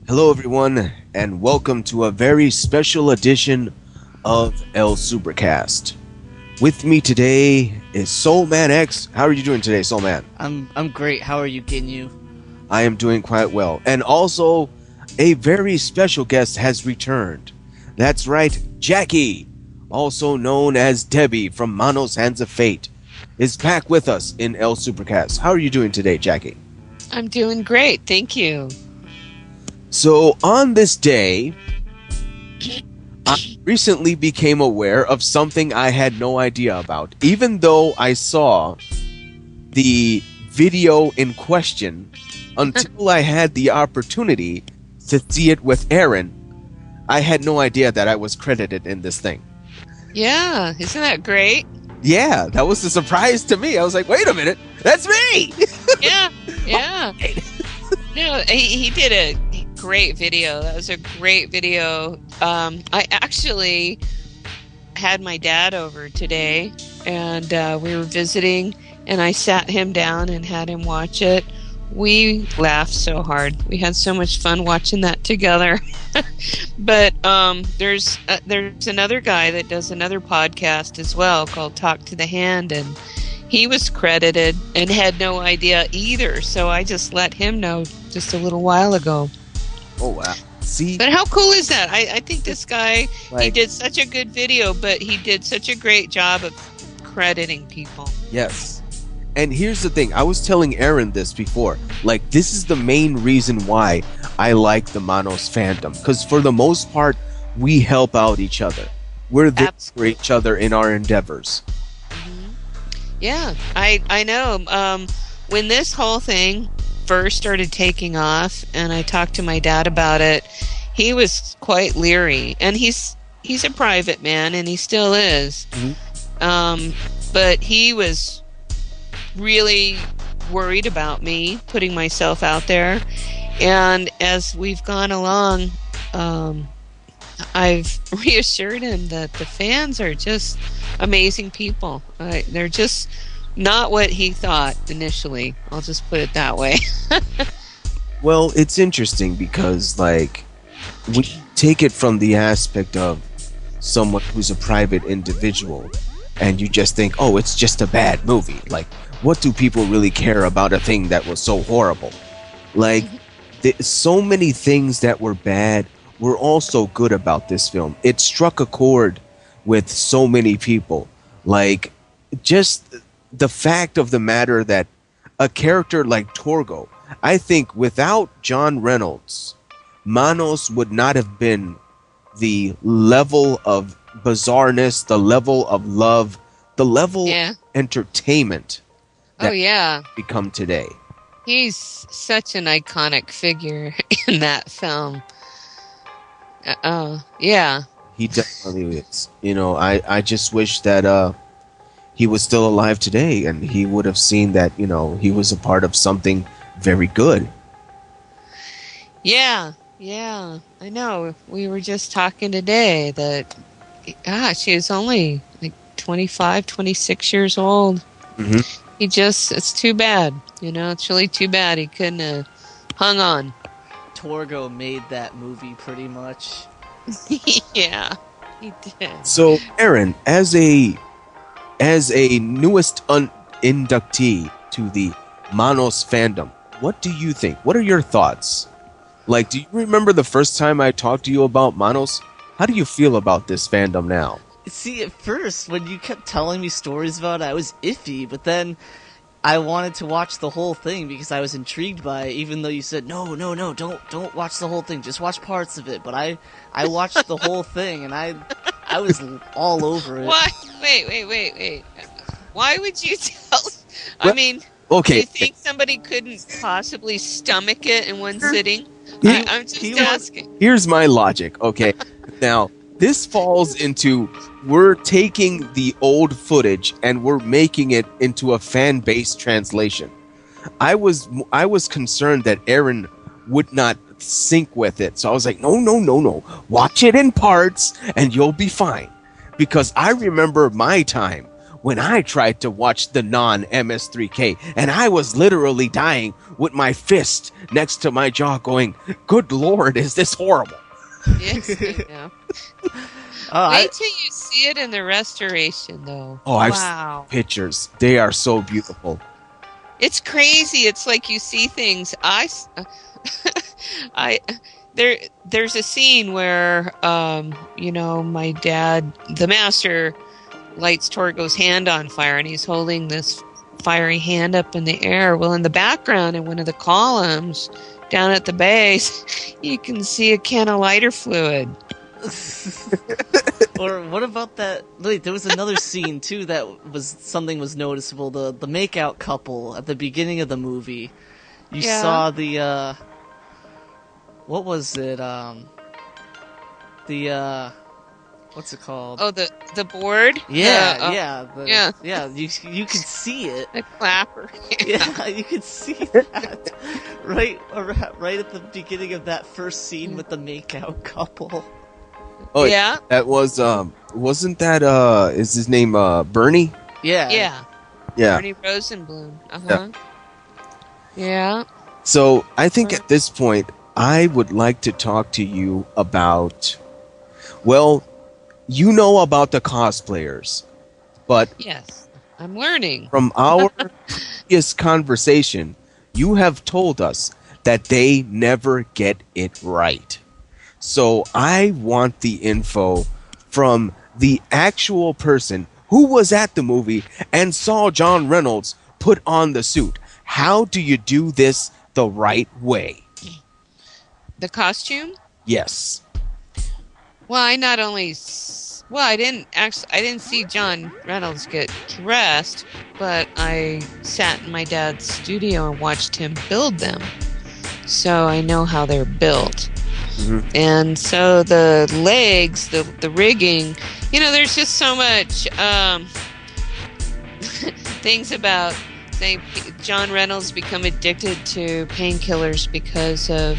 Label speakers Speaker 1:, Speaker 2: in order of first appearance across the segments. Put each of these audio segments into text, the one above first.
Speaker 1: Hello, everyone, and welcome to a very special edition of El Supercast. With me today is Souleman X. How are you doing today, Souleman?
Speaker 2: I'm great. How are you, Ginyu?
Speaker 1: I am doing quite well. And also, a very special guest has returned. That's right, Jackey, also known as Debbie from Manos Hands of Fate, is back with us in El Supercast. How are you doing today, Jackey?
Speaker 3: I'm doing great, thank you.
Speaker 1: So, on this day, I recently became aware of something I had no idea about. Even though I saw the video in question, until I had the opportunity to see it with Aaron, I had no idea that I was credited in this thing.
Speaker 3: Yeah, isn't that great?
Speaker 1: Yeah, that was a surprise to me. I was like, wait a minute, that's me!
Speaker 3: Yeah. No, he did a great video. That was a great video. I actually had my dad over today, and we were visiting, and I sat him down and had him watch it. We laughed so hard. We had so much fun watching that together. But there's another guy that does another podcast as well called Talk to the Hand, and he was credited and had no idea either. So I just let him know just a little while ago.
Speaker 1: Oh, wow. See?
Speaker 3: But how cool is that? I think this guy, he
Speaker 1: Like-
Speaker 3: did such a good video, but he did such a great job of crediting people.
Speaker 1: Yes. And here's the thing. I was telling Aaron this before. Like, this is the main reason why I like the Manos fandom. Because for the most part, we help out each other. We're there for
Speaker 3: Absolutely.
Speaker 1: each other in our endeavors.
Speaker 3: Yeah, I know. When this whole thing first started taking off, and I talked to my dad about it, he was quite leery. And he's a private man, and he still is. But he was really worried about me putting myself out there. And as we've gone along, I've reassured him that the fans are just amazing people. They're just not what he thought initially. I'll just put it that way.
Speaker 1: Well, it's interesting because, like, we take it from the aspect of someone who's a private individual, and you just think, oh, it's just a bad movie. Like, what do people really care about a thing that was so horrible? Like, so many things that were bad were also good about this film. It struck a chord with so many people. Like, just the fact of the matter that a character like Torgo, I think without John Reynolds, Manos would not have been the level of bizarreness, the level of love, the level
Speaker 3: Yeah.
Speaker 1: of entertainment
Speaker 3: Oh, yeah.
Speaker 1: become today.
Speaker 3: He's such an iconic figure in that film. Yeah.
Speaker 1: He definitely is. You know, I just wish that he was still alive today and he would have seen that, you know, he was a part of something very good.
Speaker 3: Yeah. I know. We were just talking today that, gosh, he was only like 25, 26 years old.
Speaker 1: Mhm.
Speaker 3: It's too bad. You know, it's really too bad he couldn't have hung on.
Speaker 2: Torgo made that movie pretty much.
Speaker 3: Yeah, he did.
Speaker 1: So, Aaron, as a newest inductee to the Manos fandom, what do you think? What are your thoughts? Like, do you remember the first time I talked to you about Manos? How do you feel about this fandom now?
Speaker 2: See, at first, when you kept telling me stories about it, I was iffy, but then I wanted to watch the whole thing because I was intrigued by it, even though you said, no, don't watch the whole thing, just watch parts of it. But I watched the whole thing, and I was all over it.
Speaker 3: Why? Wait. Why would you tell? I
Speaker 1: Well,
Speaker 3: mean,
Speaker 1: okay.
Speaker 3: do you think somebody couldn't possibly stomach it in one sitting?
Speaker 1: He-
Speaker 3: I'm just
Speaker 2: he was-
Speaker 3: asking.
Speaker 1: Here's my logic, okay? Now, this falls into we're taking the old footage and we're making it into a fan-based translation. I was concerned that Aaron would not sync with it. So I was like, no. Watch it in parts and you'll be fine. Because I remember my time when I tried to watch the non-MS3K, and I was literally dying with my fist next to my jaw going, good Lord, is this horrible?
Speaker 3: Yes, I know.
Speaker 2: Oh,
Speaker 3: Wait till you see it in the restoration, though.
Speaker 1: Oh, I've
Speaker 3: wow.
Speaker 1: seen pictures. They are so beautiful.
Speaker 3: It's crazy. It's like you see things. There's a scene where, my dad, the master, lights Torgo's hand on fire, and he's holding this fiery hand up in the air. Well, in the background, in one of the columns down at the base, you can see a can of lighter fluid.
Speaker 2: Or what about that? Wait, there was another scene too that was noticeable. The makeout couple at the beginning of the movie. You saw the what was it? What's it called?
Speaker 3: Oh, the board.
Speaker 2: Yeah.
Speaker 3: Yeah.
Speaker 2: You could see it.
Speaker 3: The clapper.
Speaker 2: Yeah, you could see that right at the beginning of that first scene with the makeout couple.
Speaker 1: Oh
Speaker 3: yeah.
Speaker 1: That was wasn't that is his name Bernie?
Speaker 2: Yeah.
Speaker 3: Yeah.
Speaker 1: Yeah.
Speaker 3: Bernie Rosenblum. Uh-huh. Yeah.
Speaker 1: So I think at this point I would like to talk to you about, well, you know about the cosplayers, but
Speaker 3: yes, I'm learning.
Speaker 1: From our previous conversation, you have told us that they never get it right. So I want the info from the actual person who was at the movie and saw John Reynolds put on the suit. How do you do this the right way?
Speaker 3: The costume?
Speaker 1: Yes.
Speaker 3: Well, I didn't see John Reynolds get dressed, but I sat in my dad's studio and watched him build them. So I know how they're built. Mm-hmm. And so the legs, the rigging, there's just so much things about saying John Reynolds become addicted to painkillers because of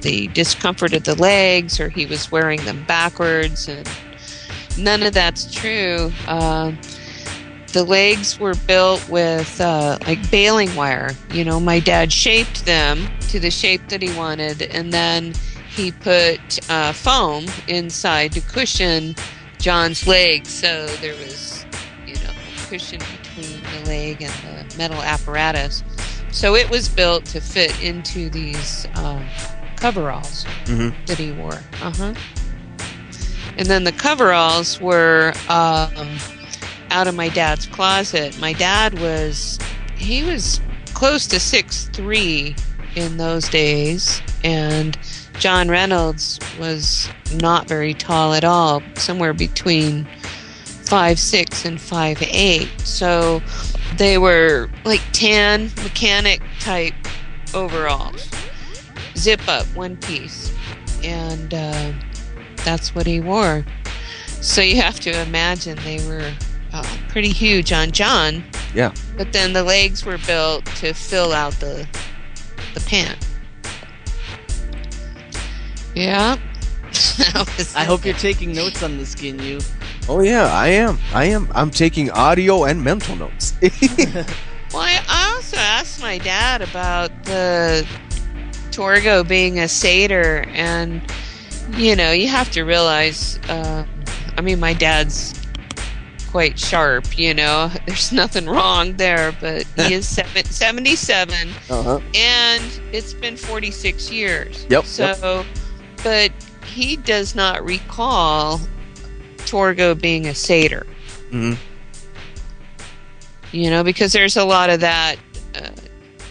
Speaker 3: the discomfort of the legs, or he was wearing them backwards, and none of that's true. The legs were built with like baling wire. My dad shaped them to the shape that he wanted, and then he put foam inside to cushion John's legs, so there was, cushion between the leg and the metal apparatus. So it was built to fit into these coveralls that he wore. And then the coveralls were out of my dad's closet. My dad was close to 6'3" in those days, and John Reynolds was not very tall at all, somewhere between 5'6" and 5'8". So they were like tan mechanic type overalls, zip up one piece, and that's what he wore. So you have to imagine they were pretty huge on John.
Speaker 1: Yeah.
Speaker 3: But then the legs were built to fill out the pant. Yeah.
Speaker 2: I hope you're taking notes on this, Ginyu.
Speaker 1: Oh yeah, I am. I'm taking audio and mental notes.
Speaker 3: Well, I also asked my dad about the Torgo being a satyr, and you have to realize, my dad's quite sharp, there's nothing wrong there, but he is 77, and it's been 46 years.
Speaker 1: Yep.
Speaker 3: So, but he does not recall Torgo being a satyr.
Speaker 1: Mm-hmm.
Speaker 3: Because there's a lot of that,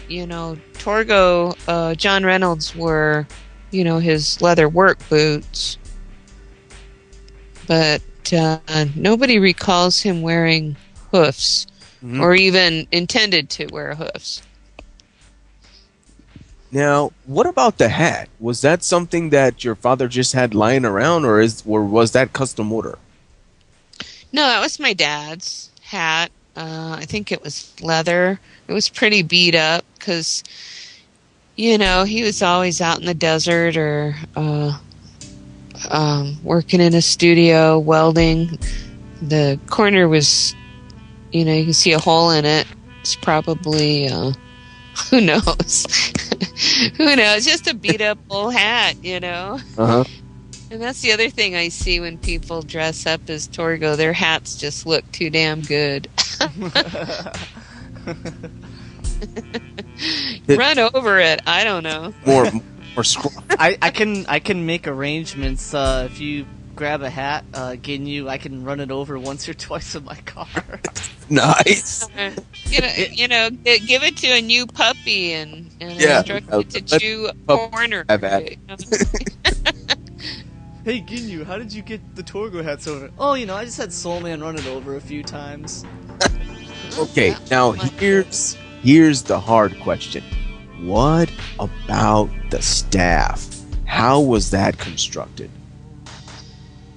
Speaker 3: Torgo, John Reynolds wore, his leather work boots, but nobody recalls him wearing hoofs, or even intended to wear hoofs.
Speaker 1: Now, what about the hat? Was that something that your father just had lying around, or was that custom order?
Speaker 3: No, that was my dad's hat. I think it was leather. It was pretty beat up because, he was always out in the desert or working in a studio, welding. The corner was you know, you can see a hole in it. It's probably, who knows? Who knows? Just a beat up old hat, you know?
Speaker 1: Uh-huh.
Speaker 3: And that's the other thing I see when people dress up as Torgo. Their hats just look too damn good. Run over it. I don't know.
Speaker 1: More scroll.
Speaker 2: I can make arrangements. If you grab a hat, Ginyu, I can run it over once or twice in my car.
Speaker 1: Nice.
Speaker 3: You know, give it to a new puppy and instruct it to chew a corner.
Speaker 2: Hey Ginyu, how did you get the Torgo hats over? Oh, you know, I just had Souleman run it over a few times.
Speaker 1: Okay, now here's the hard question. What about the staff? How was that constructed?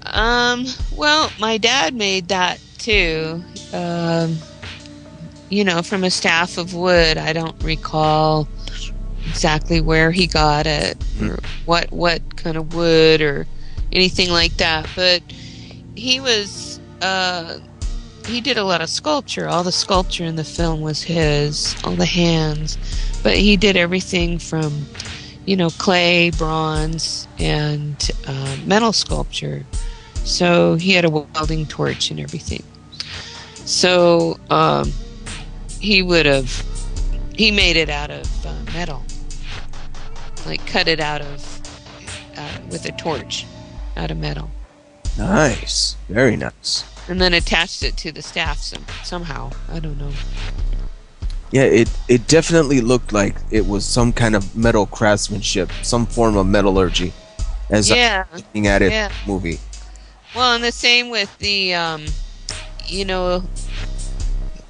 Speaker 3: Well, my dad made that too. You know, from a staff of wood. I don't recall exactly where he got it, or what kind of wood or anything like that. But he was he did a lot of sculpture. All the sculpture in the film was his, all the hands. But he did everything from, you know, clay, bronze, and metal sculpture. So he had a welding torch and everything. So he made it out of metal, like cut it out of with a torch out of metal.
Speaker 1: Nice, very nice.
Speaker 3: And then attached it to the staff somehow. I don't know.
Speaker 1: Yeah, it definitely looked like it was some kind of metal craftsmanship, some form of metallurgy. As I'm looking at it, in the movie.
Speaker 3: Well, and the same with the, you know,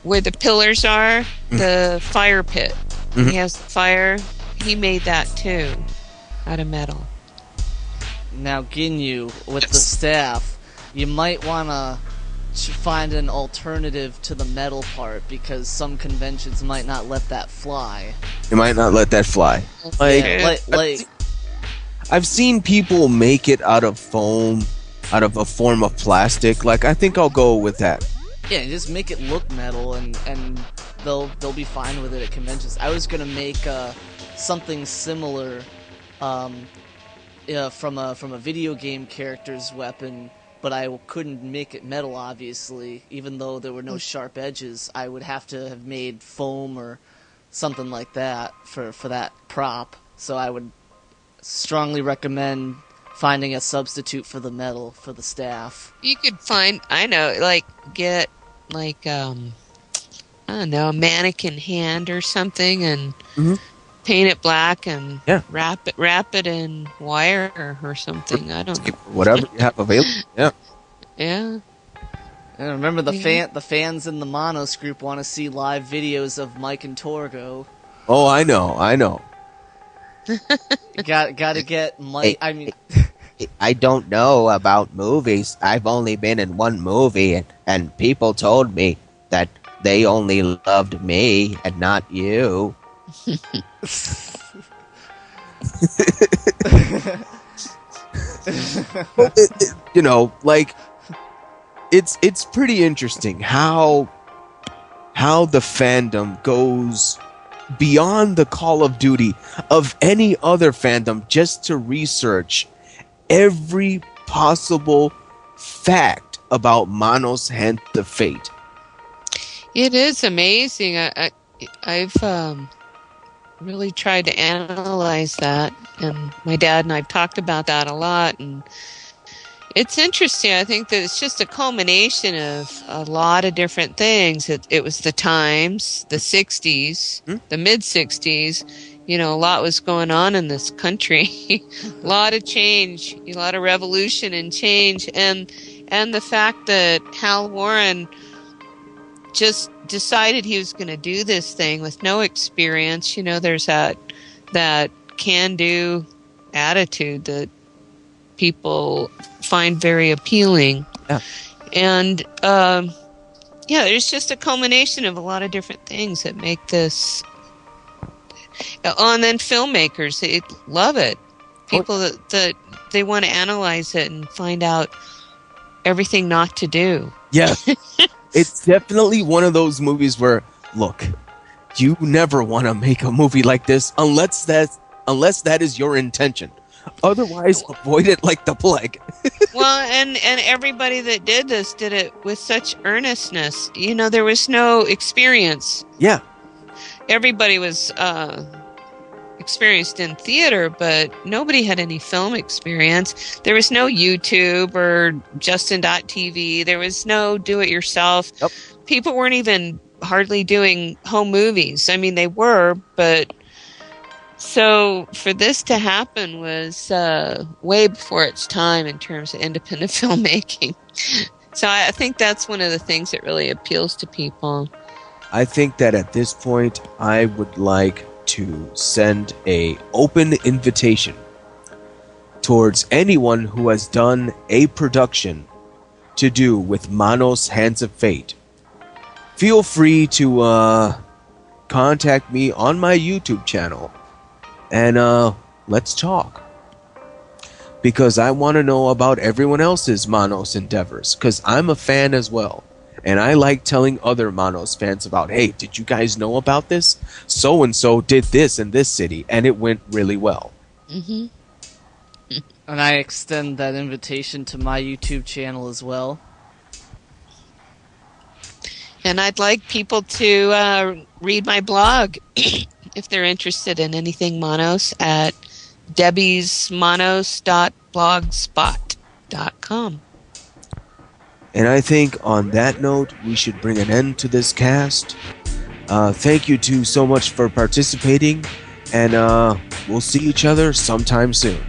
Speaker 3: where the pillars are, the fire pit. Mm-hmm. He has the fire. He made that too, out of metal.
Speaker 2: Now, Ginyu, with the staff, you might want to find an alternative to the metal part, because some conventions might not let that fly.
Speaker 1: They might not let that fly. Like I've seen people make it out of foam, out of a form of plastic. Like, I think I'll go with that.
Speaker 2: Yeah, just make it look metal, and they'll be fine with it at conventions. I was gonna make something similar from a video game character's weapon, but I couldn't make it metal, obviously. Even though there were no sharp edges, I would have to have made foam or something like that for that prop. So I would strongly recommend finding a substitute for the metal for the staff.
Speaker 3: You could find, get I don't know, a mannequin hand or something, and paint it black and wrap it in wire or something. I don't know.
Speaker 1: Whatever you have available. Yeah.
Speaker 3: Yeah.
Speaker 2: And remember, the fans in the Manos group want to see live videos of Mike and Torgo.
Speaker 1: Oh, I know.
Speaker 2: Got to get Mike. I mean,
Speaker 4: I don't know about movies. I've only been in one movie, and people told me that they only loved me and not you.
Speaker 1: You know, like, it's pretty interesting how the fandom goes beyond the Call of Duty of any other fandom just to research every possible fact about Manos and the Fate.
Speaker 3: It is amazing. I've really tried to analyze that, and my dad and I've talked about that a lot, and it's interesting. I think that it's just a culmination of a lot of different things. It was the times, the 60s, the mid-60s. You know, a lot was going on in this country. A lot of change, a lot of revolution and change, and the fact that Hal Warren just decided he was going to do this thing with no experience. You know, there's that can-do attitude that people find very appealing.
Speaker 1: Yeah.
Speaker 3: And, there's just a culmination of a lot of different things that make this... and then filmmakers, they love it. People that they want to analyze it and find out everything not to do.
Speaker 1: Yeah. It's definitely one of those movies where, look, you never want to make a movie like this unless that is your intention. Otherwise, avoid it like the plague.
Speaker 3: Well, and everybody that did this did it with such earnestness. You know, there was no experience.
Speaker 1: Yeah.
Speaker 3: Everybody was experienced in theater, but nobody had any film experience. There was no YouTube or Justin.tv. There was no do-it-yourself.
Speaker 1: Yep.
Speaker 3: People weren't even hardly doing home movies. I mean, they were, but... So for this to happen was way before its time in terms of independent filmmaking. So I think that's one of the things that really appeals to people.
Speaker 1: I think that at this point, I would like to send a open invitation towards anyone who has done a production to do with Manos Hands of Fate. Feel free to contact me on my YouTube channel. And let's talk. Because I want to know about everyone else's Manos endeavors. Because I'm a fan as well. And I like telling other Manos fans about, hey, did you guys know about this? So-and-so did this in this city. And it went really well.
Speaker 3: Mm-hmm.
Speaker 2: And I extend that invitation to my YouTube channel as well.
Speaker 3: And I'd like people to read my blog if they're interested in anything Manos at debbysmanos.blogspot.com.
Speaker 1: And I think on that note, we should bring an end to this cast. Thank you two so much for participating, and we'll see each other sometime soon.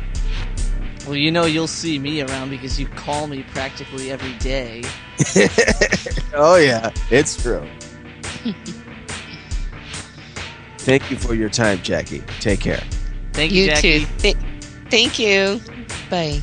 Speaker 2: Well, you know you'll see me around because you call me practically every day.
Speaker 1: Oh yeah, it's true. Thank you for your time, Jackie. Take care.
Speaker 2: Thank you, Jackie.
Speaker 3: Too. Thank you. Bye.